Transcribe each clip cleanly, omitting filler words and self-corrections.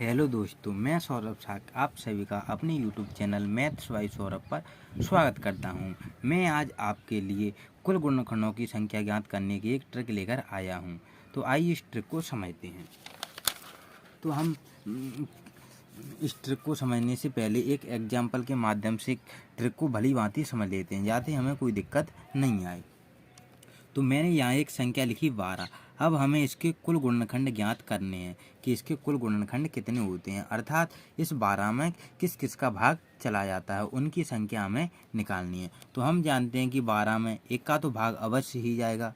Hello दोस्तों, मैं सौरभ साक आप सभी का अपने YouTube channel maths by Saurabh पर स्वागत करता हूं। मैं आज आपके लिए कुल गुणनखंडों की संख्या ज्ञात करने की एक ट्रिक लेकर आया हूं। तो आइए इस ट्रिक को समझते हैं। तो हम इस ट्रिक को समझने से पहले एक एग्जाम्पल के माध्यम से ट्रिक को भली भांति समझ लेते हैं, जाते हमें कोई दिक्कत नहीं आए। तो मैंने यहाँ एक संख्या लिखी 12। अब हमें इसके कुल गुणनखंड ज्ञात करने हैं कि इसके कुल गुणनखंड कितने होते हैं, अर्थात इस 12 में किस किस का भाग चला जाता है, उनकी संख्या हमें निकालनी है। तो हम जानते हैं कि 12 में एक का तो भाग अवश्य ही जाएगा,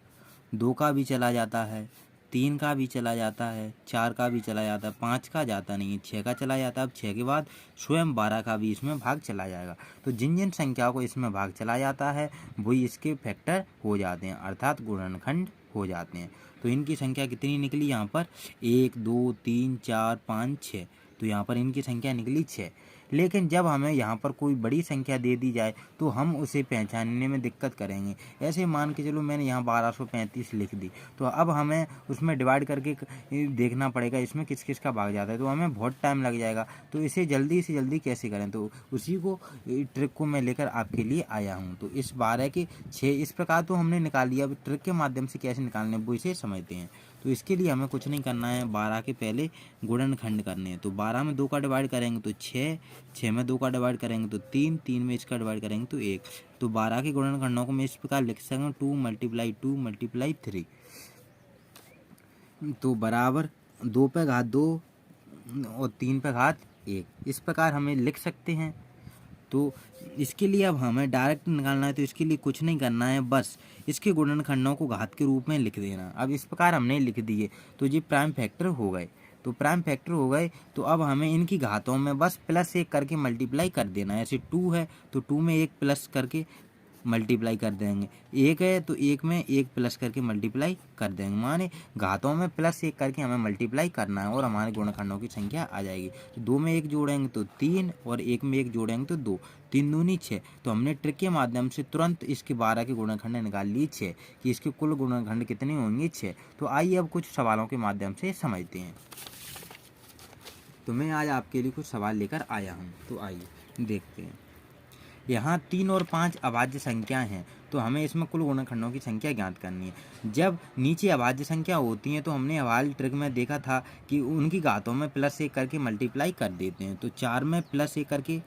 2 का भी चला जाता है, 3 का भी चला जाता है, 4 का भी चला जाता है, 5 का जाता नहीं है, 6 का चला जाता है। अब 6 के बाद स्वयं 12 का भी इसमें भाग चला जाएगा। तो जिन जिन संख्याओं को इसमें भाग चला जाता है वही इसके फैक्टर हो जाते हैं, अर्थात गुणनखंड हो जाते हैं। तो इनकी संख्या कितनी निकली यहाँ पर 1 2 3 4 5 6। तो यहाँ पर इनकी संख्या निकली 6। लेकिन जब हमें यहाँ पर कोई बड़ी संख्या दे दी जाए तो हम उसे पहचानने में दिक्कत करेंगे। ऐसे मान के चलो मैंने यहाँ 1235 लिख दी, तो अब हमें उसमें डिवाइड करके देखना पड़ेगा इसमें किस किस का भाग जाता है, तो हमें बहुत टाइम लग जाएगा। तो इसे जल्दी से जल्दी कैसे करें, तो उसी को ट्रिक को मैं लेकर आपके लिए आया हूँ। तो इस 12 के 6 इस प्रकार तो हमने निकाल लिया। अब ट्रिक के माध्यम से कैसे निकालने वो इसे समझते हैं। तो इसके लिए हमें कुछ नहीं करना है, 12 के पहले गुणनखंड करने हैं। तो 12 में 2 का डिवाइड करेंगे तो 6, 6 में 2 का डिवाइड करेंगे तो 3, 3 में इसका डिवाइड करेंगे तो 1। तो 12 के गुणनखंडों को मैं इस प्रकार लिख सकता हूँ 2 × 3। तो बराबर 2 पे घात 2 और 3 पे घात 1, इस प्रकार हमें लिख सकते हैं। तो इसके लिए अब हमें डायरेक्ट निकालना है, तो इसके लिए कुछ नहीं करना है, बस इसके गुणनखंडों को घात के रूप में लिख देना। अब इस प्रकार हमने लिख दिए तो ये प्राइम फैक्टर हो गए। तो प्राइम फैक्टर हो गए तो अब हमें इनकी घातों में बस प्लस 1 करके मल्टीप्लाई कर देना है। ऐसे 2 है तो 2 में 1 प्लस करके मल्टीप्लाई कर देंगे, 1 है तो 1 में 1 प्लस करके मल्टीप्लाई कर देंगे। माने घातों में प्लस 1 करके हमें मल्टीप्लाई करना है और हमारे गुणनखंडों की संख्या आ जाएगी। तो 2 में 1 जोड़ेंगे तो 3 और 1 में 1 जोड़ेंगे तो 2, 3 दूनी 6। तो हमने ट्रिक के माध्यम से तुरंत इसके 12 के गुणनखंड निकाल लिए 6 कि इसके कुल गुणनखंड कितने होंगे 6। तो आइए अब कुछ सवालों के माध्यम से समझते हैं। तो मैं आज आपके लिए कुछ सवाल लेकर आया हूँ, तो आइए देखते हैं। यहाँ 3 और 5 अभाज्य संख्याएं हैं, तो हमें इसमें कुल गुणनखंडों की संख्या ज्ञात करनी है। जब नीचे अभाज्य संख्या होती हैं तो हमने हवाली ट्रिक में देखा था कि उनकी घातों में प्लस 1 करके मल्टीप्लाई कर देते हैं। तो 4 में प्लस 1 करके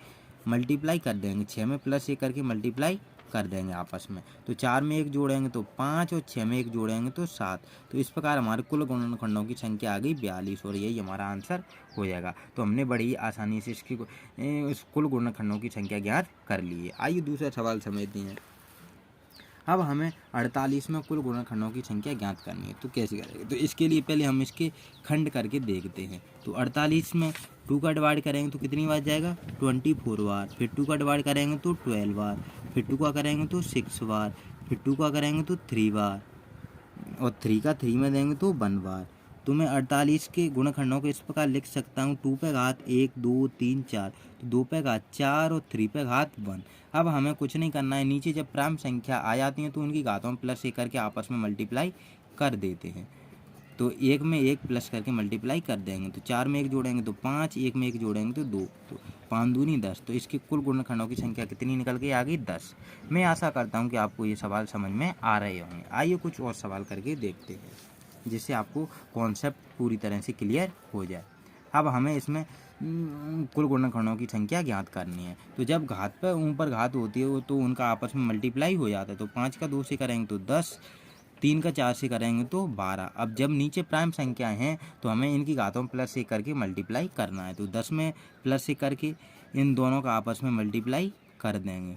मल्टीप्लाई कर देंगे, 6 में प्लस 1 करके मल्टीप्लाई कर देंगे आपस में। तो 4 में 1 जोड़ेंगे तो 5 और 6 में 1 जोड़ेंगे तो 7। तो इस प्रकार हमारे कुल गुणनखंडों की संख्या आ गई 42 और यही हमारा आंसर हो जाएगा। तो हमने बड़ी आसानी से इसकी इस कुल गुणनखंडों की संख्या ज्ञात कर ली है। आइए दूसरा सवाल समझते हैं। अब हमें 48 में कुल गुणनखंडों की संख्या ज्ञात करनी है, तो कैसे करेंगे। तो इसके लिए पहले हम इसके खंड करके देखते हैं। तो 48 में 2 का डिवाइड करेंगे तो कितनी बार जाएगा 24 बार, फिर 2 का डिवाइड करेंगे तो 12 बार, फिर 2 का करेंगे तो 6 बार, फिर 2 का करेंगे तो 3 बार, और 3 का 3 में देंगे तो 1 बार। तो मैं 48 के गुणनखंडों को इस प्रकार लिख सकता हूँ 2 पे घात 1 2 3 4, तो 2 पे घात 4 और 3 पे घात 1। अब हमें कुछ नहीं करना है, नीचे जब प्राइम संख्या आ जाती है तो उनकी घातों में प्लस 1 करके आपस में मल्टीप्लाई कर देते हैं। तो 1 में 1 प्लस करके मल्टीप्लाई कर देंगे, तो 4 में 1 जोड़ेंगे तो 5, 1 में 1 जोड़ेंगे तो 2, तो 5 दूनी 10। तो इसके कुल गुणनखंडों की संख्या कितनी निकल के आ गई 10। मैं आशा करता हूँ कि आपको ये सवाल समझ में आ रहे होंगे। आइए कुछ और सवाल करके देखते हैं जिससे आपको कॉन्सेप्ट पूरी तरह से क्लियर हो जाए। अब हमें इसमें कुल गुणनखंडों की संख्या ज्ञात करनी है। तो जब घात पर ऊपर घात होती है तो उनका आपस में मल्टीप्लाई हो जाता है। तो 5 का 2 से करेंगे तो 10, 3 का 4 से करेंगे तो 12। अब जब नीचे प्राइम संख्या हैं तो हमें इनकी घातों में प्लस 1 करके मल्टीप्लाई करना है। तो 10 में प्लस 1 करके इन दोनों का आपस में मल्टीप्लाई कर देंगे।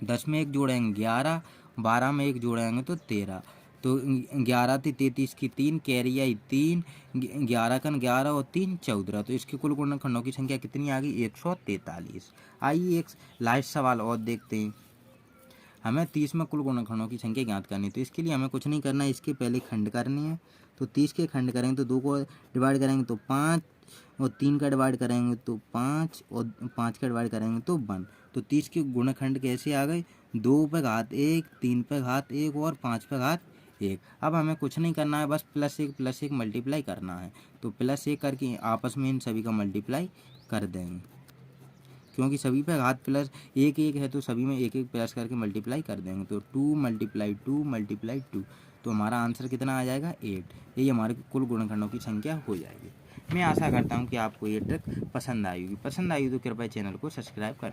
10 में 1 जोड़ेंगे 11, 12 में 1 जोड़ेंगे तो 13। तो 11 × 33 की 3, कैरी आई 3, 11 कन 11 और 3 14। तो इसके कुल गुणनखंडों की संख्या कितनी आ गई 143। आइए एक लास्ट सवाल और देखते हैं। हमें 30 में कुल गुणनखंडों की संख्या ज्ञात करनी है। तो इसके लिए हमें कुछ नहीं करना है, इसके पहले खंड करनी है। तो 30 के खंड करेंगे तो 2 को डिवाइड करेंगे तो 5 और 3 का डिवाइड करेंगे तो 5 और 5 का डिवाइड करेंगे तो 1। तो 30 के गुणनखंड कैसे आ गए 2 पे घात 1, 3 पे घात 1 और 5 पे घात 1। अब हमें कुछ नहीं करना है, बस +1 मल्टीप्लाई करना है। तो +1 करके आपस में इन सभी का मल्टीप्लाई कर देंगे, क्योंकि सभी पे घात +1 है तो सभी में 1 प्लस करके मल्टीप्लाई कर देंगे। तो 2 × 2 × 2, तो हमारा आंसर कितना आ जाएगा 8। यही हमारे कुल गुणनखंडों की संख्या हो जाएगी। मैं आशा करता हूँ कि आपको ये ट्रिक पसंद आई होगी। पसंद आई तो कृपया चैनल को सब्सक्राइब करें।